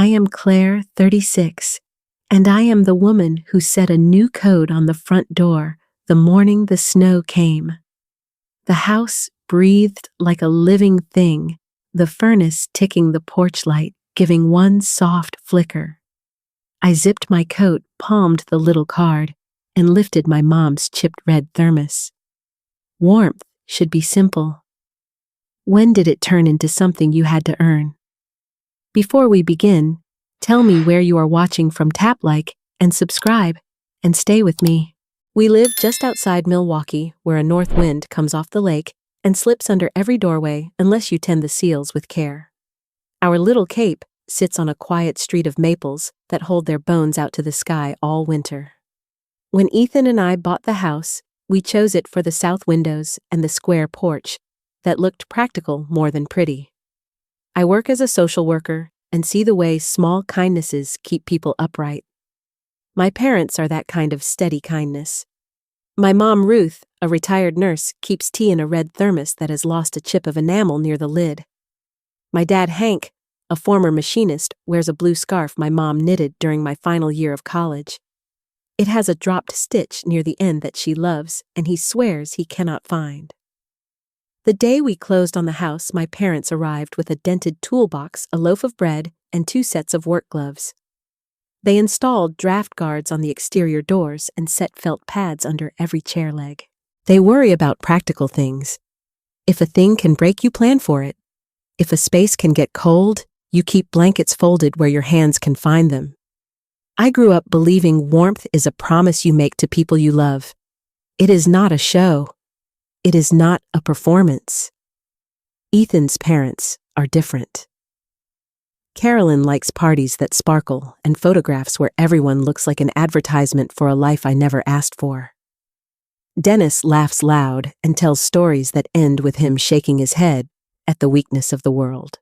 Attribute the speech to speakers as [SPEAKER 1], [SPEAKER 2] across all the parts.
[SPEAKER 1] I am Claire, 36, and I am the woman who set a new code on the front door the morning the snow came. The house breathed like a living thing, the furnace ticking the porch light, giving one soft flicker. I zipped my coat, palmed the little card, and lifted my mom's chipped red thermos. Warmth should be simple. When did it turn into something you had to earn? Before we begin, tell me where you are watching from, tap like, and subscribe, and stay with me. We live just outside Milwaukee, where a north wind comes off the lake and slips under every doorway unless you tend the seals with care. Our little cape sits on a quiet street of maples that hold their bones out to the sky all winter. When Ethan and I bought the house, we chose it for the south windows and the square porch that looked practical more than pretty. I work as a social worker and see the way small kindnesses keep people upright. My parents are that kind of steady kindness. My mom, Ruth, a retired nurse, keeps tea in a red thermos that has lost a chip of enamel near the lid. My dad, Hank, a former machinist, wears a blue scarf my mom knitted during my final year of college. It has a dropped stitch near the end that she loves, and he swears he cannot find. The day we closed on the house, my parents arrived with a dented toolbox, a loaf of bread, and 2 sets of work gloves. They installed draft guards on the exterior doors and set felt pads under every chair leg. They worry about practical things. If a thing can break, you plan for it. If a space can get cold, you keep blankets folded where your hands can find them. I grew up believing warmth is a promise you make to people you love. It is not a show. It is not a performance. Ethan's parents are different. Carolyn likes parties that sparkle and photographs where everyone looks like an advertisement for a life I never asked for. Dennis laughs loud and tells stories that end with him shaking his head at the weakness of the world.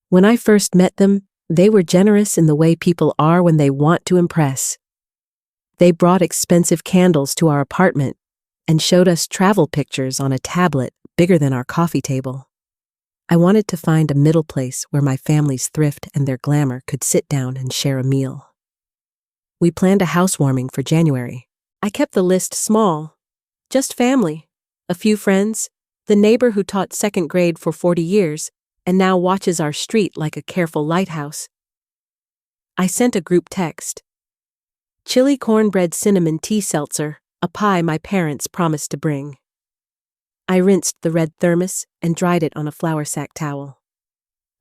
[SPEAKER 1] When I first met them, they were generous in the way people are when they want to impress. They brought expensive candles to our apartment and showed us travel pictures on a tablet bigger than our coffee table. I wanted to find a middle place where my family's thrift and their glamour could sit down and share a meal. We planned a housewarming for January. I kept the list small. Just family, a few friends, the neighbor who taught 2nd grade for 40 years and now watches our street like a careful lighthouse. I sent a group text. Chili cornbread cinnamon tea seltzer, a pie my parents promised to bring. I rinsed the red thermos and dried it on a flour sack towel.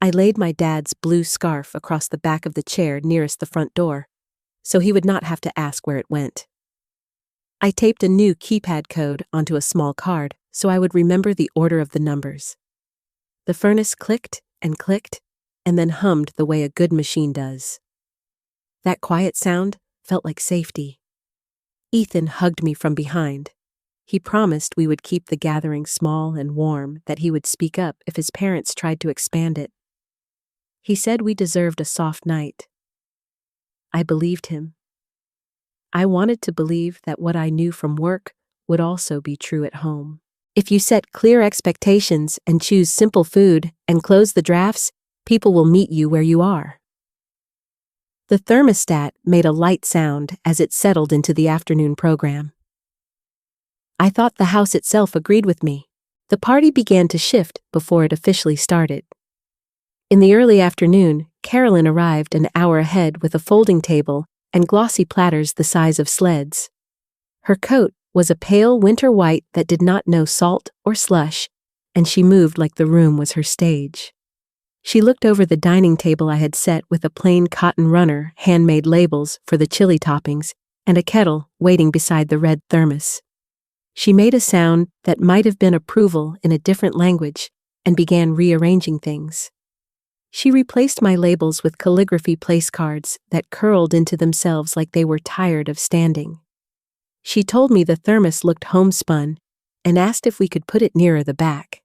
[SPEAKER 1] I laid my dad's blue scarf across the back of the chair nearest the front door, so he would not have to ask where it went. I taped a new keypad code onto a small card so I would remember the order of the numbers. The furnace clicked, and then hummed the way a good machine does. That quiet sound felt like safety. Ethan hugged me from behind. He promised we would keep the gathering small and warm, that he would speak up if his parents tried to expand it. He said we deserved a soft night. I believed him. I wanted to believe that what I knew from work would also be true at home. If you set clear expectations and choose simple food and close the drafts, people will meet you where you are. The thermostat made a light sound as it settled into the afternoon program. I thought the house itself agreed with me. The party began to shift before it officially started. In the early afternoon, Carolyn arrived an hour ahead with a folding table and glossy platters the size of sleds. Her coat was a pale winter white that did not know salt or slush, and she moved like the room was her stage. She looked over the dining table I had set with a plain cotton runner, handmade labels for the chili toppings, and a kettle waiting beside the red thermos. She made a sound that might have been approval in a different language and began rearranging things. She replaced my labels with calligraphy place cards that curled into themselves like they were tired of standing. She told me the thermos looked homespun and asked if we could put it nearer the back.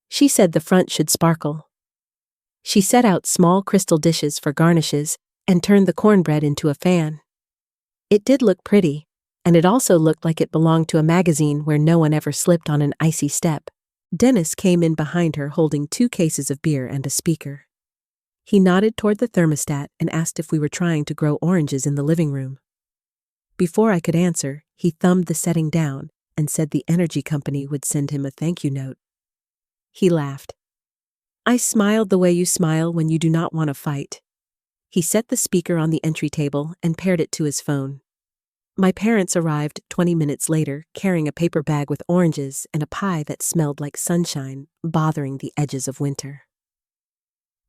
[SPEAKER 1] She said the front should sparkle. She set out small crystal dishes for garnishes and turned the cornbread into a fan. It did look pretty, and it also looked like it belonged to a magazine where no one ever slipped on an icy step. Dennis came in behind her holding 2 cases of beer and a speaker. He nodded toward the thermostat and asked if we were trying to grow oranges in the living room. Before I could answer, he thumbed the setting down and said the energy company would send him a thank you note. He laughed. I smiled the way you smile when you do not want to fight. He set the speaker on the entry table and paired it to his phone. My parents arrived 20 minutes later, carrying a paper bag with oranges and a pie that smelled like sunshine, bothering the edges of winter.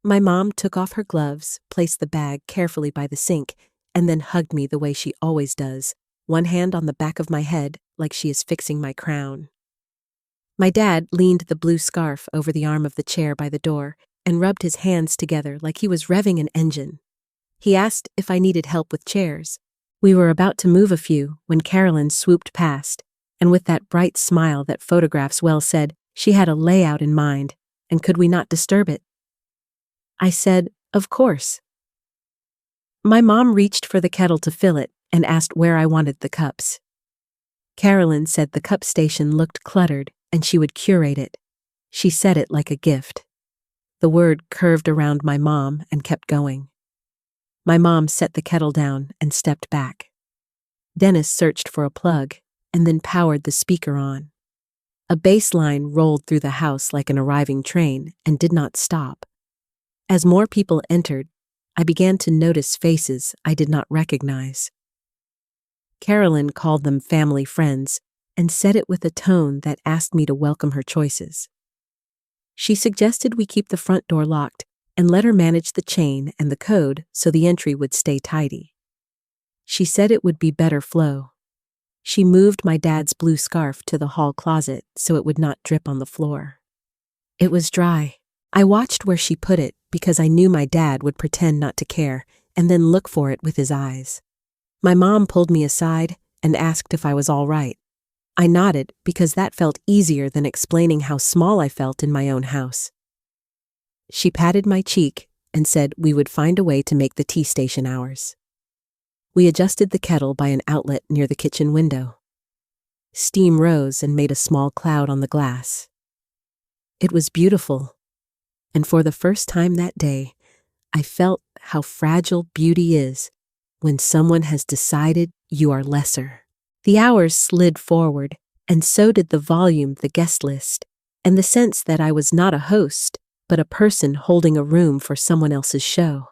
[SPEAKER 1] My mom took off her gloves, placed the bag carefully by the sink, and then hugged me the way she always does, one hand on the back of my head like she is fixing my crown. My dad leaned the blue scarf over the arm of the chair by the door and rubbed his hands together like he was revving an engine. He asked if I needed help with chairs. We were about to move a few when Carolyn swooped past, and with that bright smile that photographs well said, she had a layout in mind, and could we not disturb it? I said, of course. My mom reached for the kettle to fill it and asked where I wanted the cups. Carolyn said the cup station looked cluttered and she would curate it. She said it like a gift. The word curved around my mom and kept going. My mom set the kettle down and stepped back. Dennis searched for a plug and then powered the speaker on. A bass line rolled through the house like an arriving train and did not stop. As more people entered, I began to notice faces I did not recognize. Carolyn called them family friends and said it with a tone that asked me to welcome her choices. She suggested we keep the front door locked and let her manage the chain and the code so the entry would stay tidy. She said it would be better flow. She moved my dad's blue scarf to the hall closet so it would not drip on the floor. It was dry. I watched where she put it because I knew my dad would pretend not to care and then look for it with his eyes. My mom pulled me aside and asked if I was all right. I nodded because that felt easier than explaining how small I felt in my own house. She patted my cheek and said we would find a way to make the tea station ours. We adjusted the kettle by an outlet near the kitchen window. Steam rose and made a small cloud on the glass. It was beautiful, and for the first time that day, I felt how fragile beauty is when someone has decided you are lesser. The hours slid forward, and so did the volume, the guest list, and the sense that I was not a host, but a person holding a room for someone else's show.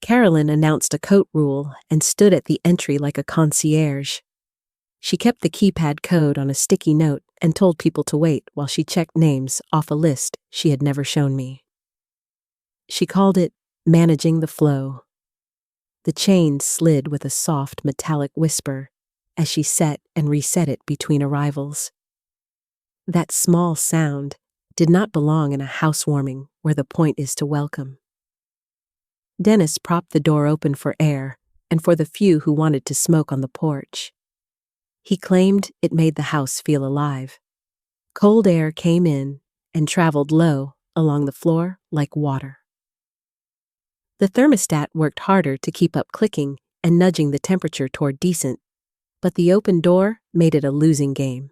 [SPEAKER 1] Carolyn announced a coat rule and stood at the entry like a concierge. She kept the keypad code on a sticky note and told people to wait while she checked names off a list she had never shown me. She called it managing the flow. The chain slid with a soft metallic whisper as she set and reset it between arrivals. That small sound did not belong in a housewarming where the point is to welcome. Dennis propped the door open for air and for the few who wanted to smoke on the porch. He claimed it made the house feel alive. Cold air came in and traveled low along the floor like water. The thermostat worked harder to keep up clicking and nudging the temperature toward decent, but the open door made it a losing game.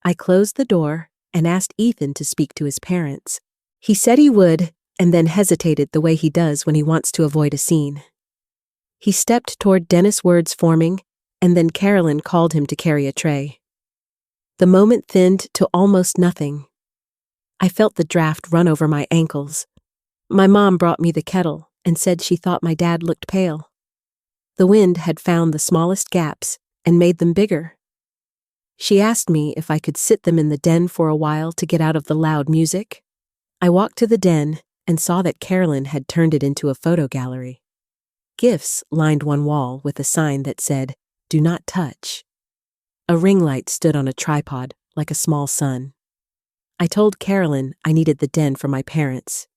[SPEAKER 1] I closed the door and asked Ethan to speak to his parents. He said he would, and then hesitated the way he does when he wants to avoid a scene. He stepped toward Dennis' words forming, and then Carolyn called him to carry a tray. The moment thinned to almost nothing. I felt the draft run over my ankles. My mom brought me the kettle and said she thought my dad looked pale. The wind had found the smallest gaps and made them bigger. She asked me if I could sit them in the den for a while to get out of the loud music. I walked to the den and saw that Carolyn had turned it into a photo gallery. Gifts lined one wall with a sign that said, "Do not touch." A ring light stood on a tripod like a small sun. I told Carolyn I needed the den for my parents.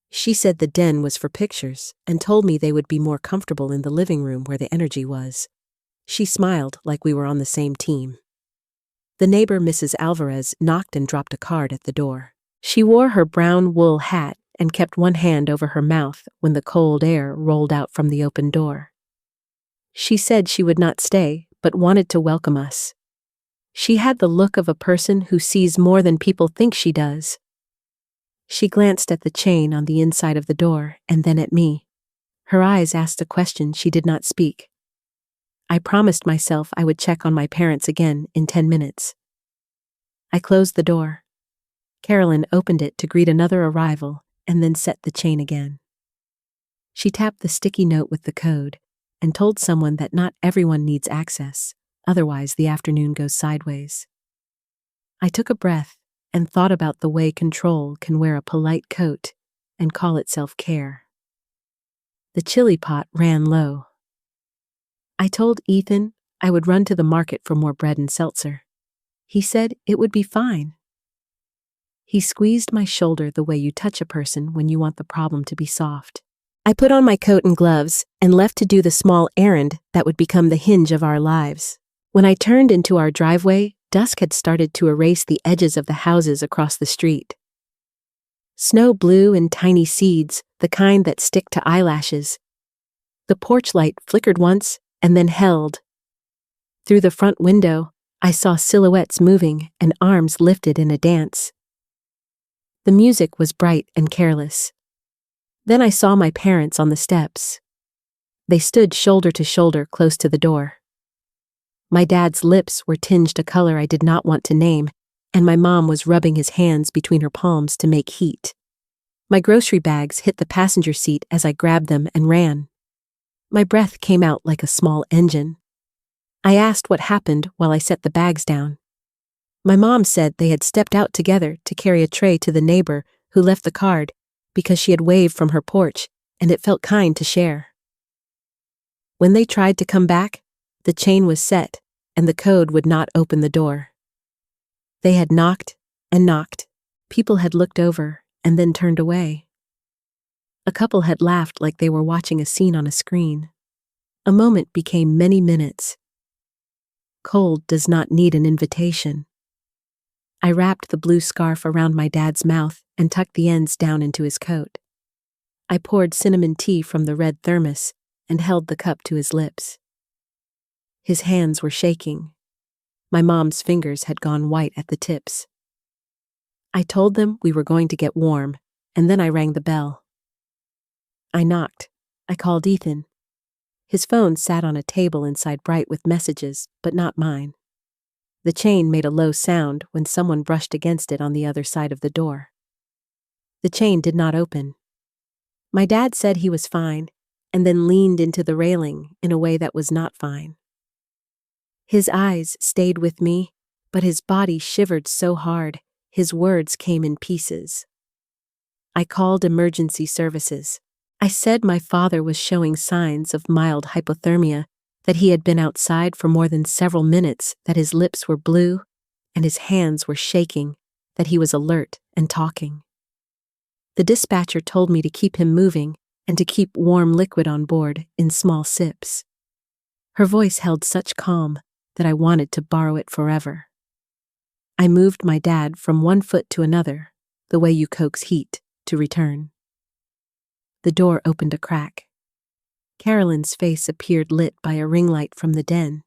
[SPEAKER 1] She said the den was for pictures and told me they would be more comfortable in the living room where the energy was. She smiled like we were on the same team. The neighbor, Mrs. Alvarez, knocked and dropped a card at the door. She wore her brown wool hat and kept one hand over her mouth when the cold air rolled out from the open door. She said she would not stay, but wanted to welcome us. She had the look of a person who sees more than people think she does. She glanced at the chain on the inside of the door and then at me. Her eyes asked a question she did not speak. I promised myself I would check on my parents again in 10 minutes. I closed the door. Carolyn opened it to greet another arrival and then set the chain again. She tapped the sticky note with the code and told someone that not everyone needs access, otherwise the afternoon goes sideways. I took a breath and thought about the way control can wear a polite coat and call it self-care. The chili pot ran low. I told Ethan I would run to the market for more bread and seltzer. He said it would be fine. He squeezed my shoulder the way you touch a person when you want the problem to be soft. I put on my coat and gloves and left to do the small errand that would become the hinge of our lives. When I turned into our driveway, dusk had started to erase the edges of the houses across the street. Snow blew in tiny seeds, the kind that stick to eyelashes. The porch light flickered once and then held. Through the front window, I saw silhouettes moving and arms lifted in a dance. The music was bright and careless. Then I saw my parents on the steps. They stood shoulder to shoulder close to the door. My dad's lips were tinged a color I did not want to name, and my mom was rubbing his hands between her palms to make heat. My grocery bags hit the passenger seat as I grabbed them and ran. My breath came out like a small engine. I asked what happened while I set the bags down. My mom said they had stepped out together to carry a tray to the neighbor who left the card because she had waved from her porch and it felt kind to share. When they tried to come back, the chain was set and the code would not open the door. They had knocked and knocked. People had looked over and then turned away. A couple had laughed like they were watching a scene on a screen. A moment became many minutes. Cold does not need an invitation. I wrapped the blue scarf around my dad's mouth and tucked the ends down into his coat. I poured cinnamon tea from the red thermos and held the cup to his lips. His hands were shaking. My mom's fingers had gone white at the tips. I told them we were going to get warm, and then I rang the bell. I knocked. I called Ethan. His phone sat on a table inside bright with messages, but not mine. The chain made a low sound when someone brushed against it on the other side of the door. The chain did not open. My dad said he was fine, and then leaned into the railing in a way that was not fine. His eyes stayed with me, but his body shivered so hard, his words came in pieces. I called emergency services. I said my father was showing signs of mild hypothermia, that he had been outside for more than several minutes, that his lips were blue and his hands were shaking, that he was alert and talking. The dispatcher told me to keep him moving and to keep warm liquid on board in small sips. Her voice held such calm that I wanted to borrow it forever. I moved my dad from one foot to another, the way you coax heat to return. The door opened a crack. Carolyn's face appeared lit by a ring light from the den.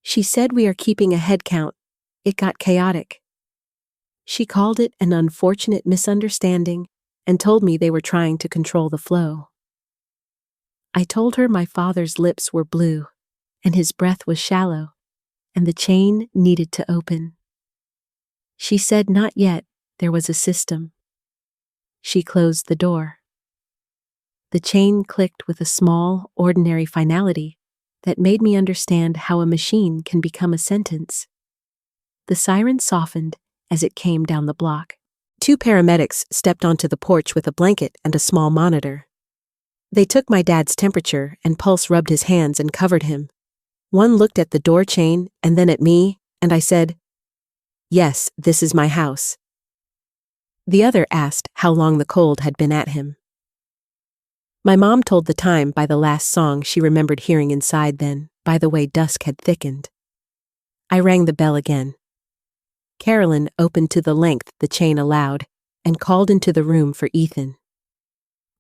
[SPEAKER 1] She said we are keeping a head count. It got chaotic. She called it an unfortunate misunderstanding and told me they were trying to control the flow. I told her my father's lips were blue and his breath was shallow and the chain needed to open. She said not yet, there was a system. She closed the door. The chain clicked with a small, ordinary finality that made me understand how a machine can become a sentence. The siren softened as it came down the block. 2 paramedics stepped onto the porch with a blanket and a small monitor. They took my dad's temperature and pulse rubbed his hands and covered him. One looked at the door chain and then at me, and I said, "Yes, this is my house." The other asked how long the cold had been at him. My mom told the time by the last song she remembered hearing inside then, by the way dusk had thickened. I rang the bell again. Carolyn opened to the length the chain allowed and called into the room for Ethan.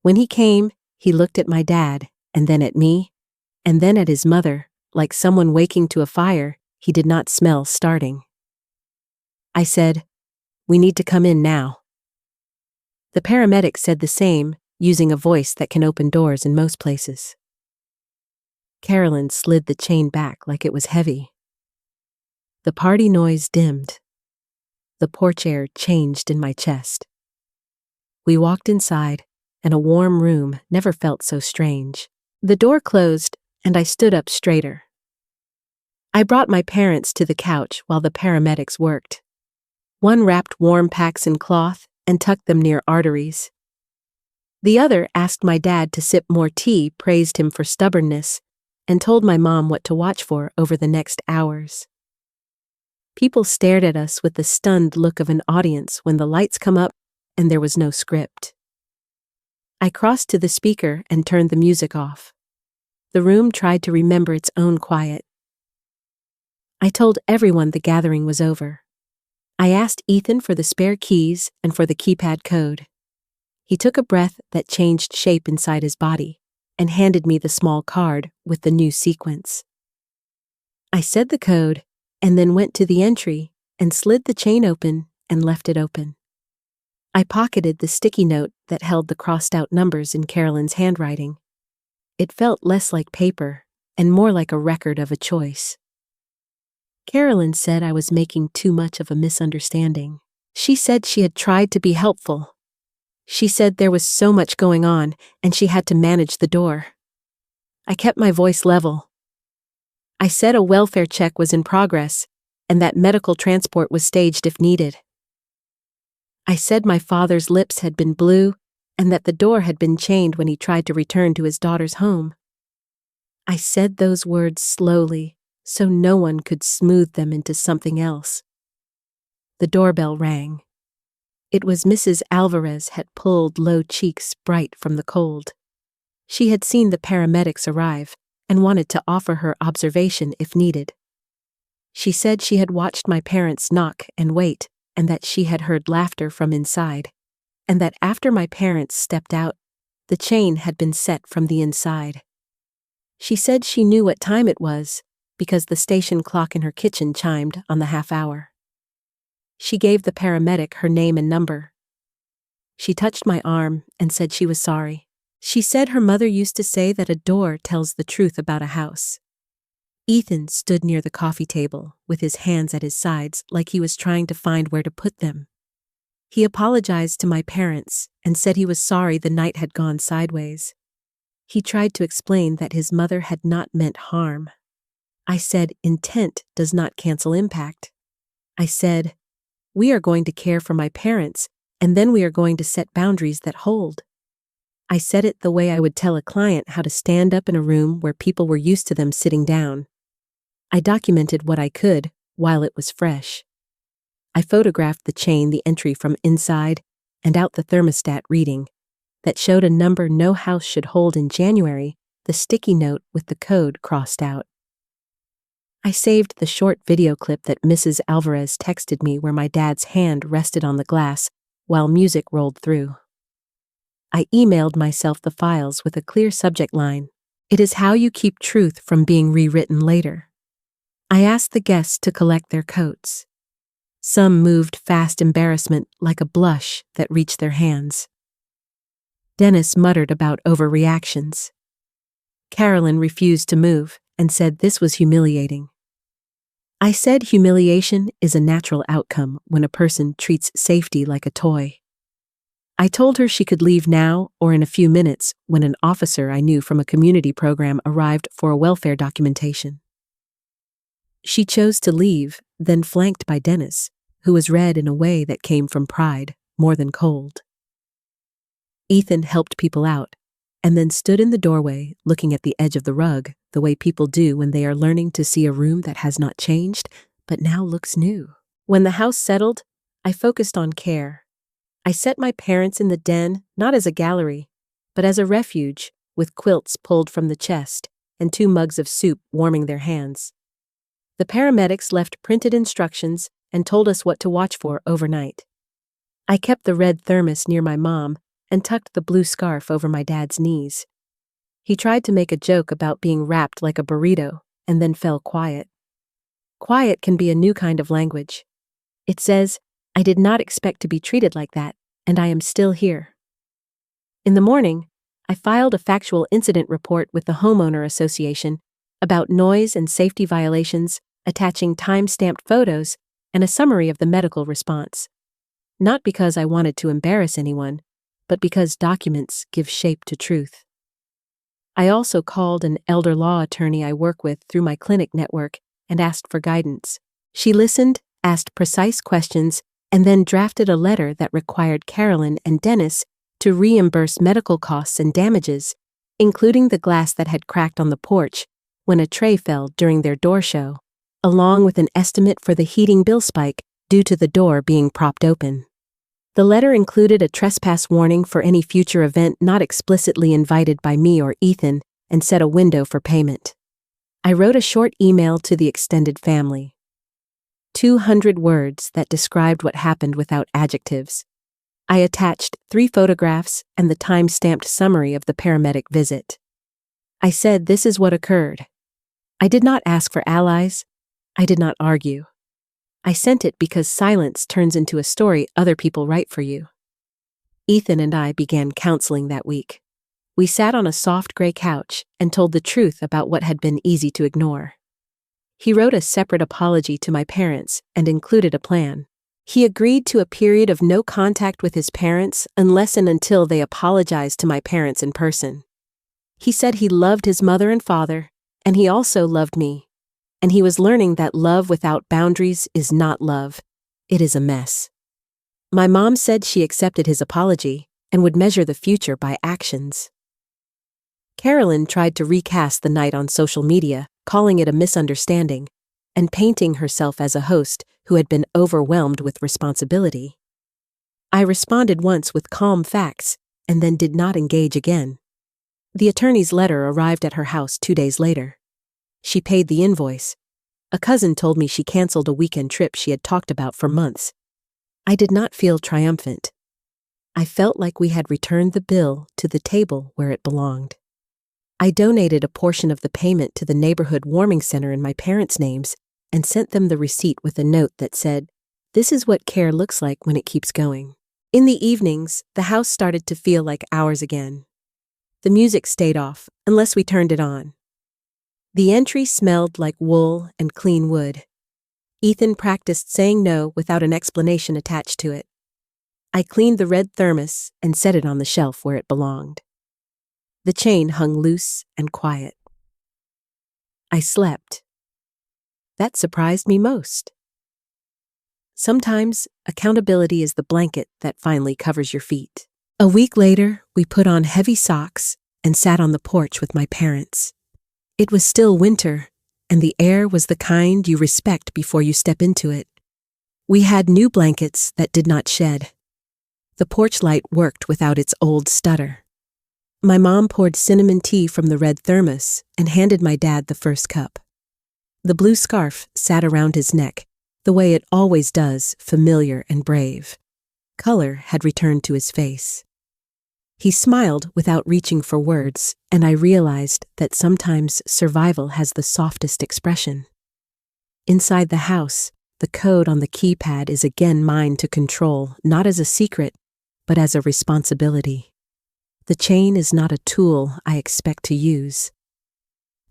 [SPEAKER 1] When he came, he looked at my dad, and then at me, and then at his mother, like someone waking to a fire he did not smell starting. I said, "We need to come in now." The paramedic said the same, using a voice that can open doors in most places. Carolyn slid the chain back like it was heavy. The party noise dimmed. The porch air changed in my chest. We walked inside, and a warm room never felt so strange. The door closed, and I stood up straighter. I brought my parents to the couch while the paramedics worked. One wrapped warm packs in cloth and tucked them near arteries. The other asked my dad to sip more tea, praised him for stubbornness, and told my mom what to watch for over the next hours. People stared at us with the stunned look of an audience when the lights come up and there was no script. I crossed to the speaker and turned the music off. The room tried to remember its own quiet. I told everyone the gathering was over. I asked Ethan for the spare keys and for the keypad code. He took a breath that changed shape inside his body and handed me the small card with the new sequence. I said the code and then went to the entry and slid the chain open and left it open. I pocketed the sticky note that held the crossed-out numbers in Carolyn's handwriting. It felt less like paper and more like a record of a choice. Carolyn said I was making too much of a misunderstanding. She said she had tried to be helpful. She said there was so much going on and she had to manage the door. I kept my voice level. I said a welfare check was in progress and that medical transport was staged if needed. I said my father's lips had been blue and that the door had been chained when he tried to return to his daughter's home. I said those words slowly, so no one could smooth them into something else. The doorbell rang. It was Mrs. Alvarez had pulled low cheeks bright from the cold. She had seen the paramedics arrive and wanted to offer her observation if needed. She said she had watched my parents knock and wait, and that she had heard laughter from inside, and that after my parents stepped out, the chain had been set from the inside. She said she knew what time it was, because the station clock in her kitchen chimed on the half-hour. She gave the paramedic her name and number. She touched my arm and said she was sorry. She said her mother used to say that a door tells the truth about a house. Ethan stood near the coffee table with his hands at his sides like he was trying to find where to put them. He apologized to my parents and said he was sorry the night had gone sideways. He tried to explain that his mother had not meant harm. I said intent does not cancel impact. I said, we are going to care for my parents, and then we are going to set boundaries that hold. I said it the way I would tell a client how to stand up in a room where people were used to them sitting down. I documented what I could while it was fresh. I photographed the chain, the entry from inside, and out the thermostat reading that showed a number no house should hold in January, the sticky note with the code crossed out. I saved the short video clip that Mrs. Alvarez texted me where my dad's hand rested on the glass while music rolled through. I emailed myself the files with a clear subject line. It is how you keep truth from being rewritten later. I asked the guests to collect their coats. Some moved fast embarrassment like a blush that reached their hands. Dennis muttered about overreactions. Carolyn refused to move and said this was humiliating. I said humiliation is a natural outcome when a person treats safety like a toy. I told her she could leave now or in a few minutes when an officer I knew from a community program arrived for a welfare documentation. She chose to leave, then flanked by Dennis, who was red in a way that came from pride more than cold. Ethan helped people out, and then stood in the doorway looking at the edge of the rug, the way people do when they are learning to see a room that has not changed, but now looks new. When the house settled, I focused on care. I set my parents in the den, not as a gallery, but as a refuge, with quilts pulled from the chest and 2 mugs of soup warming their hands. The paramedics left printed instructions and told us what to watch for overnight. I kept the red thermos near my mom and tucked the blue scarf over my dad's knees. He tried to make a joke about being wrapped like a burrito and then fell quiet. Quiet can be a new kind of language. It says, I did not expect to be treated like that, and I am still here. In the morning, I filed a factual incident report with the homeowner association about noise and safety violations, attaching time-stamped photos and a summary of the medical response. Not because I wanted to embarrass anyone, but because documents give shape to truth. I also called an elder law attorney I work with through my clinic network and asked for guidance. She listened, asked precise questions, and then drafted a letter that required Carolyn and Dennis to reimburse medical costs and damages, including the glass that had cracked on the porch when a tray fell during their door show, along with an estimate for the heating bill spike due to the door being propped open. The letter included a trespass warning for any future event not explicitly invited by me or Ethan and set a window for payment. I wrote a short email to the extended family. 200 words that described what happened without adjectives. I attached 3 photographs and the time-stamped summary of the paramedic visit. I said this is what occurred. I did not ask for allies. I did not argue. I sent it because silence turns into a story other people write for you. Ethan and I began counseling that week. We sat on a soft gray couch and told the truth about what had been easy to ignore. He wrote a separate apology to my parents and included a plan. He agreed to a period of no contact with his parents unless and until they apologized to my parents in person. He said he loved his mother and father, and he also loved me. And he was learning that love without boundaries is not love. It is a mess. My mom said she accepted his apology and would measure the future by actions. Carolyn tried to recast the night on social media, calling it a misunderstanding, and painting herself as a host who had been overwhelmed with responsibility. I responded once with calm facts and then did not engage again. The attorney's letter arrived at her house 2 days later. She paid the invoice. A cousin told me she canceled a weekend trip she had talked about for months. I did not feel triumphant. I felt like we had returned the bill to the table where it belonged. I donated a portion of the payment to the neighborhood warming center in my parents' names and sent them the receipt with a note that said, "This is what care looks like when it keeps going." In the evenings, the house started to feel like ours again. The music stayed off, unless we turned it on. The entry smelled like wool and clean wood. Ethan practiced saying no without an explanation attached to it. I cleaned the red thermos and set it on the shelf where it belonged. The chain hung loose and quiet. I slept. That surprised me most. Sometimes, accountability is the blanket that finally covers your feet. A week later, we put on heavy socks and sat on the porch with my parents. It was still winter, and the air was the kind you respect before you step into it. We had new blankets that did not shed. The porch light worked without its old stutter. My mom poured cinnamon tea from the red thermos and handed my dad the first cup. The blue scarf sat around his neck, the way it always does, familiar and brave. Color had returned to his face. He smiled without reaching for words, and I realized that sometimes survival has the softest expression. Inside the house, the code on the keypad is again mine to control, not as a secret, but as a responsibility. The chain is not a tool I expect to use.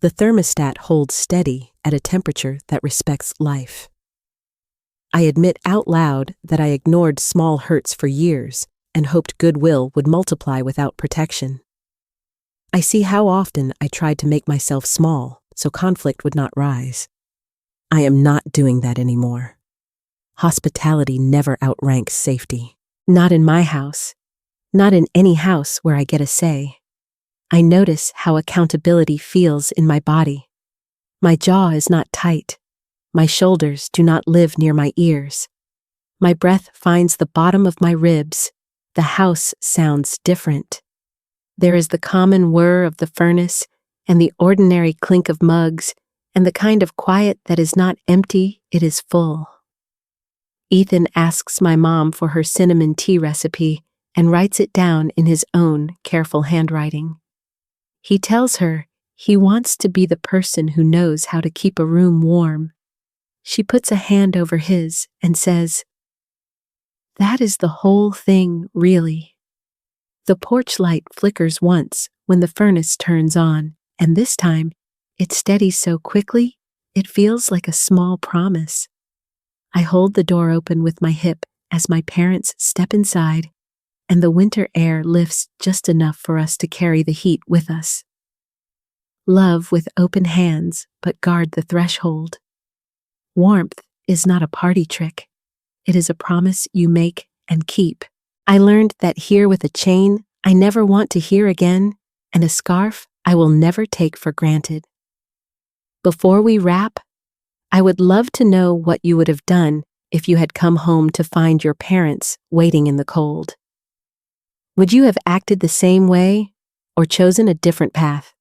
[SPEAKER 1] The thermostat holds steady at a temperature that respects life. I admit out loud that I ignored small hurts for years and hoped goodwill would multiply without protection. I see how often I tried to make myself small so conflict would not rise. I am not doing that anymore. Hospitality never outranks safety. Not in my house. Not in any house where I get a say. I notice how accountability feels in my body. My jaw is not tight. My shoulders do not live near my ears. My breath finds the bottom of my ribs. The house sounds different. There is the common whir of the furnace and the ordinary clink of mugs and the kind of quiet that is not empty, it is full. Ethan asks my mom for her cinnamon tea recipe and writes it down in his own careful handwriting. He tells her he wants to be the person who knows how to keep a room warm. She puts a hand over his and says, That is the whole thing, really. The porch light flickers once when the furnace turns on, and this time, it steadies so quickly, it feels like a small promise. I hold the door open with my hip as my parents step inside, and the winter air lifts just enough for us to carry the heat with us. Love with open hands, but guard the threshold. Warmth is not a party trick. It is a promise you make and keep. I learned that here with a chain I never want to hear again, and a scarf I will never take for granted. Before we wrap, I would love to know what you would have done if you had come home to find your parents waiting in the cold. Would you have acted the same way or chosen a different path?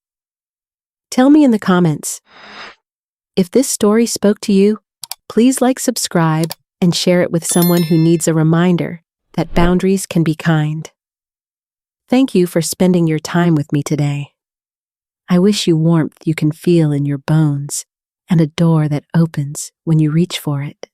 [SPEAKER 1] Tell me in the comments. If this story spoke to you, please like, subscribe, and share it with someone who needs a reminder that boundaries can be kind. Thank you for spending your time with me today. I wish you warmth you can feel in your bones and a door that opens when you reach for it.